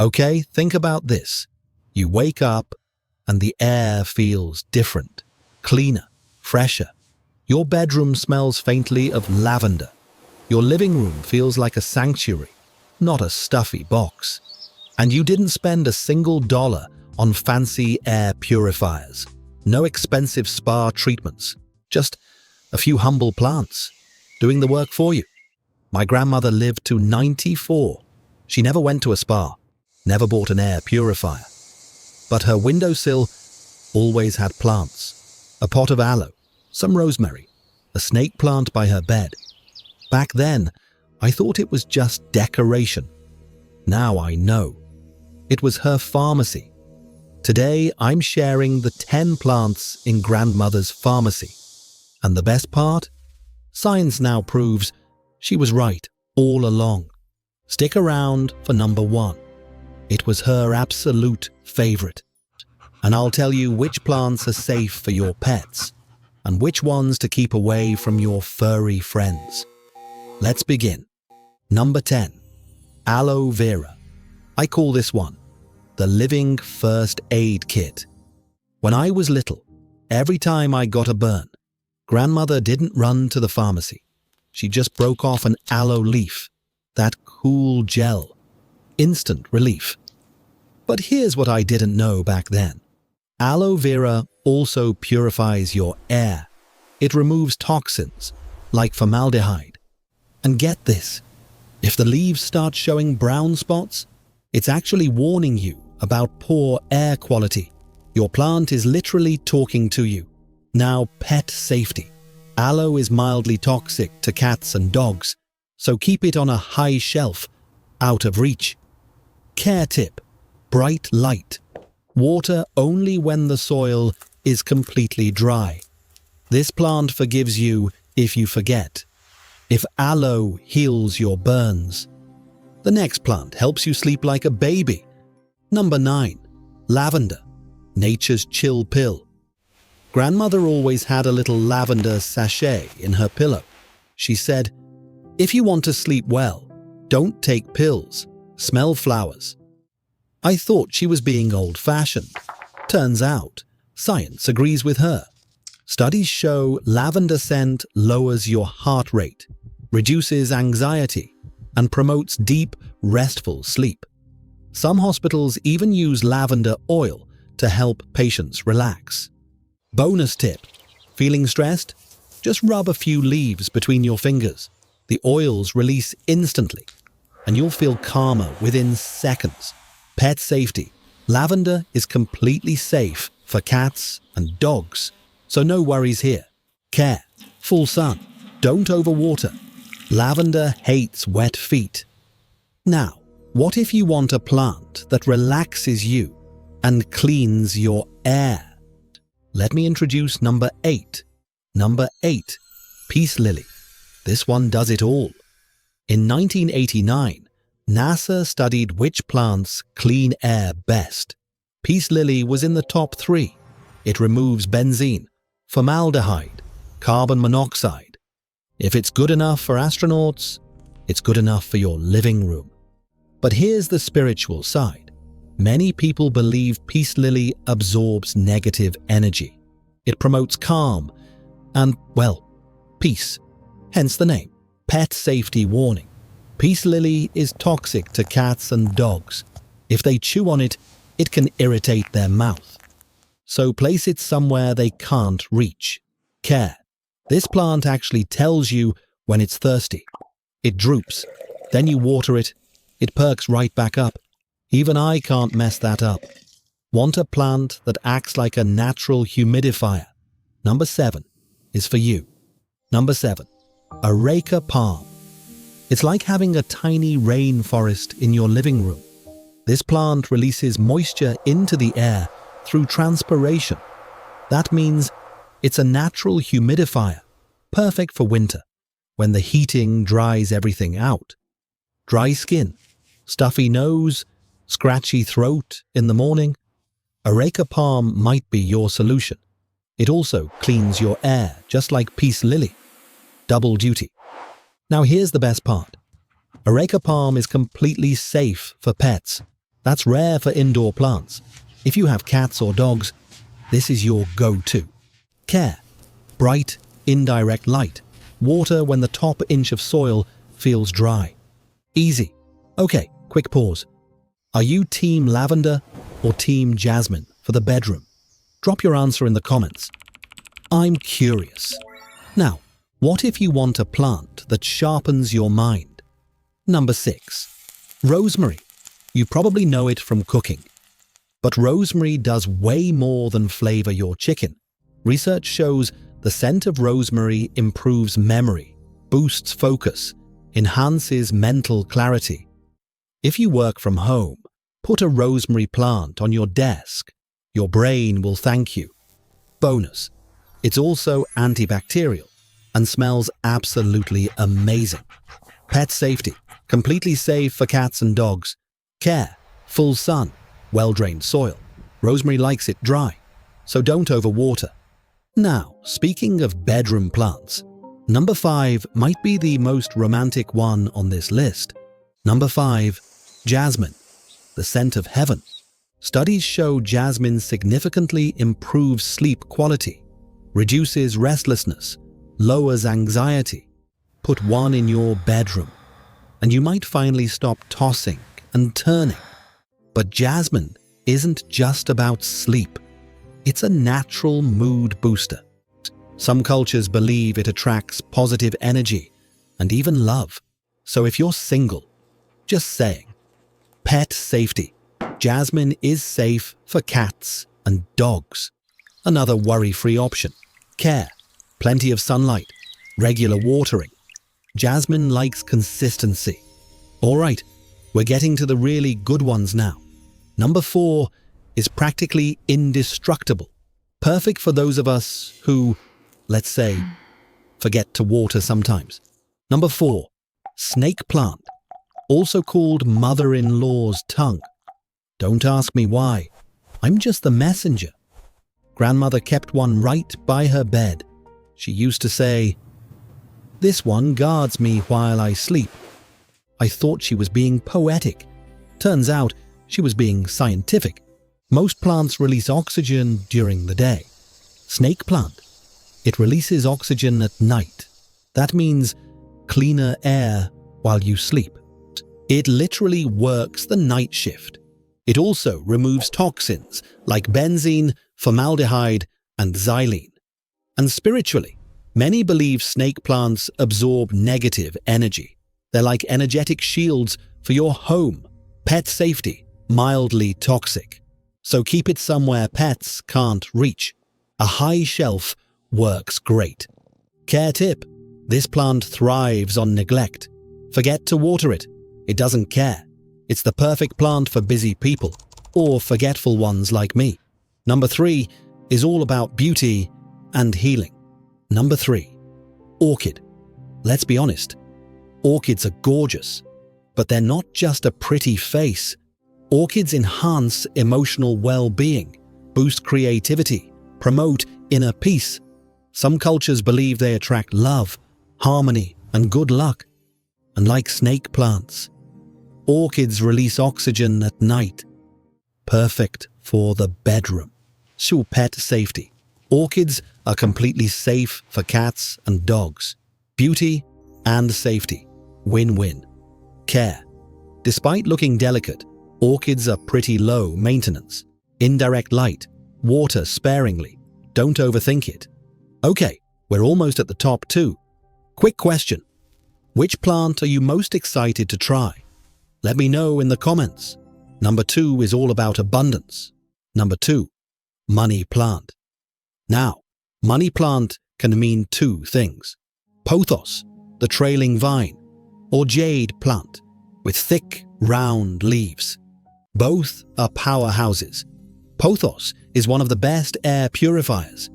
Okay, think about this. You wake up and the air feels different, cleaner, fresher. Your bedroom smells faintly of lavender. Your living room feels like a sanctuary, not a stuffy box. And you didn't spend a single dollar on fancy air purifiers. No expensive spa treatments. Just a few humble plants doing the work for you. My grandmother lived to 94. She never went to a spa, never bought an air purifier. But her windowsill always had plants. A pot of aloe, some rosemary, a snake plant by her bed. Back then, I thought it was just decoration. Now I know. It was her pharmacy. Today, I'm sharing the 10 plants in grandmother's pharmacy. And the best part? Science now proves she was right all along. Stick around for number 1. It was her absolute favorite. And I'll tell you which plants are safe for your pets and which ones to keep away from your furry friends. Let's begin. Number 10. Aloe Vera. I call this one the living first aid kit. When I was little, every time I got a burn, grandmother didn't run to the pharmacy. She just broke off an aloe leaf, that cool gel. Instant relief. But here's what I didn't know back then. Aloe vera also purifies your air. It removes toxins, like formaldehyde. And get this, if the leaves start showing brown spots, it's actually warning you about poor air quality. Your plant is literally talking to you. Now, pet safety. Aloe is mildly toxic to cats and dogs, so keep it on a high shelf, out of reach. Care tip: bright light. Water only when the soil is completely dry. This plant forgives you if you forget. If aloe heals your burns. The next plant helps you sleep like a baby. Number 9. Lavender. Nature's chill pill. Grandmother always had a little lavender sachet in her pillow. She said, if you want to sleep well, don't take pills, smell flowers. I thought she was being old-fashioned. Turns out, science agrees with her. Studies show lavender scent lowers your heart rate, reduces anxiety, and promotes deep, restful sleep. Some hospitals even use lavender oil to help patients relax. Bonus tip: feeling stressed? Just rub a few leaves between your fingers. The oils release instantly, and you'll feel calmer within seconds. Pet safety. Lavender is completely safe for cats and dogs, so no worries here. Care. Full sun. Don't overwater. Lavender hates wet feet. Now, what if you want a plant that relaxes you and cleans your air? Let me introduce number 8. Number 8. Peace lily. This one does it all. In 1989, NASA studied which plants clean air best. Peace lily was in the top 3. It removes benzene, formaldehyde, carbon monoxide. If it's good enough for astronauts, it's good enough for your living room. But here's the spiritual side. Many people believe peace lily absorbs negative energy. It promotes calm and, well, peace. Hence the name. Pet safety warning. Peace lily is toxic to cats and dogs. If they chew on it, it can irritate their mouth. So place it somewhere they can't reach. Care. This plant actually tells you when it's thirsty. It droops. Then you water it. It perks right back up. Even I can't mess that up. Want a plant that acts like a natural humidifier? Number 7 is for you. Number 7. Areca palm. It's like having a tiny rainforest in your living room. This plant releases moisture into the air through transpiration. That means it's a natural humidifier, perfect for winter, when the heating dries everything out. Dry skin, stuffy nose, scratchy throat in the morning? Areca palm might be your solution. It also cleans your air, just like peace lily. Double duty. Now here's the best part. Areca palm is completely safe for pets. That's rare for indoor plants. If you have cats or dogs, this is your go-to. Care. Bright, indirect light. Water when the top inch of soil feels dry. Easy. Okay, quick pause. Are you Team Lavender or Team Jasmine for the bedroom? Drop your answer in the comments. I'm curious. Now, what if you want a plant that sharpens your mind? Number 6. Rosemary. You probably know it from cooking. But rosemary does way more than flavor your chicken. Research shows the scent of rosemary improves memory, boosts focus, enhances mental clarity. If you work from home, put a rosemary plant on your desk. Your brain will thank you. Bonus. It's also antibacterial and smells absolutely amazing. Pet safety. Completely safe for cats and dogs. Care. Full sun. Well-drained soil. Rosemary likes it dry, so don't overwater. Now, speaking of bedroom plants, number 5 might be the most romantic one on this list. Number 5. Jasmine. The scent of heaven. Studies show jasmine significantly improves sleep quality, reduces restlessness, lowers anxiety. Put one in your bedroom, and you might finally stop tossing and turning. But jasmine isn't just about sleep. It's a natural mood booster. Some cultures believe it attracts positive energy and even love. So if you're single, just saying. Pet safety. Jasmine is safe for cats and dogs. Another worry-free option. Care. Plenty of sunlight. Regular watering. Jasmine likes consistency. All right, we're getting to the really good ones now. Number 4 is practically indestructible. Perfect for those of us who, let's say, forget to water sometimes. Number 4, snake plant, also called mother-in-law's tongue. Don't ask me why. I'm just the messenger. Grandmother kept one right by her bed. She used to say, "This one guards me while I sleep." I thought she was being poetic. Turns out she was being scientific. Most plants release oxygen during the day. Snake plant. It releases oxygen at night. That means cleaner air while you sleep. It literally works the night shift. It also removes toxins like benzene, formaldehyde, and xylene. And spiritually, many believe snake plants absorb negative energy. They're like energetic shields for your home. Pet safety. Mildly toxic. So keep it somewhere pets can't reach. A high shelf works great. Care tip. This plant thrives on neglect. Forget to water it. It doesn't care. It's the perfect plant for busy people, or forgetful ones like me. Number 3 is all about beauty and healing. Number 3. Orchid. Let's be honest. Orchids are gorgeous, but they're not just a pretty face. Orchids enhance emotional well-being, boost creativity, promote inner peace. Some cultures believe they attract love, harmony, and good luck. And like snake plants, orchids release oxygen at night. Perfect for the bedroom. So pet safety. Orchids are completely safe for cats and dogs. Beauty and safety. Win-win. Care. Despite looking delicate, orchids are pretty low maintenance. Indirect light. Water sparingly. Don't overthink it. Okay, we're almost at the top 2. Quick question. Which plant are you most excited to try? Let me know in the comments. Number 2 is all about abundance. Number 2, money plant. Now, money plant can mean 2 things. Pothos, the trailing vine, or jade plant, with thick, round leaves. Both are powerhouses. Pothos is one of the best air purifiers.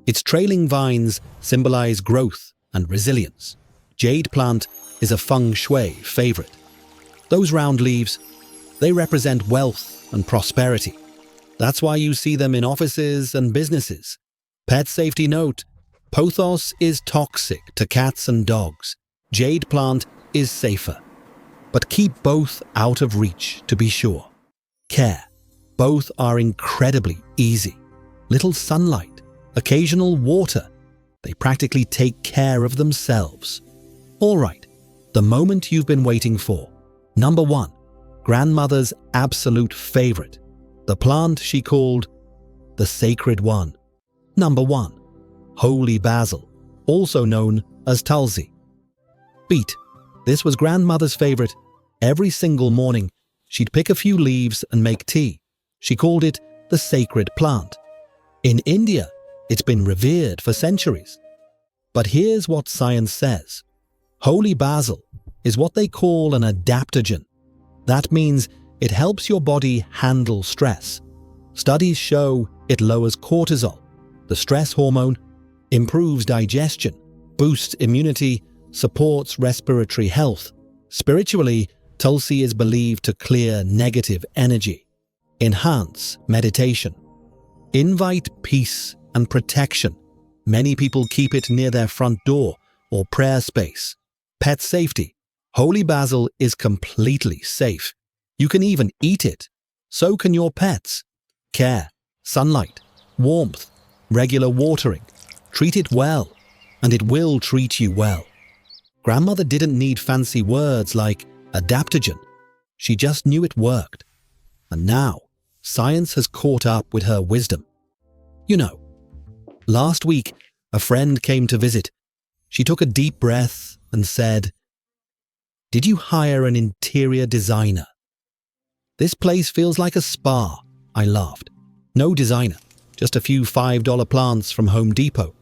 Its trailing vines symbolize growth and resilience. Jade plant is a feng shui favorite. Those round leaves, they represent wealth and prosperity. That's why you see them in offices and businesses. Pet safety note, Pothos is toxic to cats and dogs. Jade plant is safer. But keep both out of reach to be sure. care. Both are incredibly easy. Little sunlight, occasional water. They practically take care of themselves. All right, the moment you've been waiting for. Number 1, grandmother's absolute favorite. The plant she called the sacred one. Number 1, holy basil, also known as Tulsi. Beet. This was grandmother's favorite. Every single morning, she'd pick a few leaves and make tea. She called it the sacred plant. In India, it's been revered for centuries. But here's what science says. Holy basil is what they call an adaptogen. That means it helps your body handle stress. Studies show it lowers cortisol, the stress hormone, improves digestion, boosts immunity, supports respiratory health. Spiritually, Tulsi is believed to clear negative energy, enhance meditation, invite peace and protection. Many people keep it near their front door or prayer space. Pet safety. Holy basil is completely safe. You can even eat it. So can your pets. Care, sunlight, warmth, regular watering. Treat it well, and it will treat you well. Grandmother didn't need fancy words like adaptogen. She just knew it worked. And now, science has caught up with her wisdom. You know, last week, a friend came to visit. She took a deep breath and said, "Did you hire an interior designer?" "This place feels like a spa," I laughed. "No designer, just a few $5 plants from Home Depot."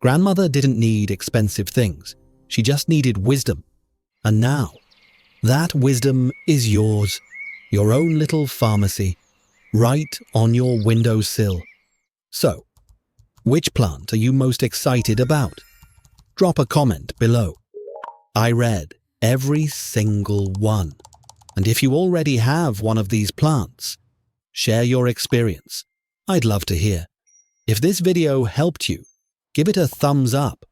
Grandmother didn't need expensive things. She just needed wisdom. And now, that wisdom is yours. Your own little pharmacy, right on your windowsill. So, which plant are you most excited about? Drop a comment below. I read every single one. And if you already have one of these plants, share your experience. I'd love to hear. If this video helped you, give it a thumbs up.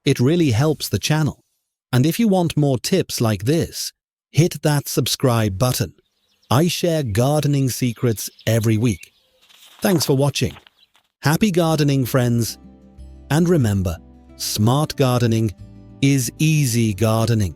It really helps the channel. And if you want more tips like this, hit that subscribe button. I share gardening secrets every week. Thanks for watching. Happy gardening, friends. And remember, smart gardening is easy gardening.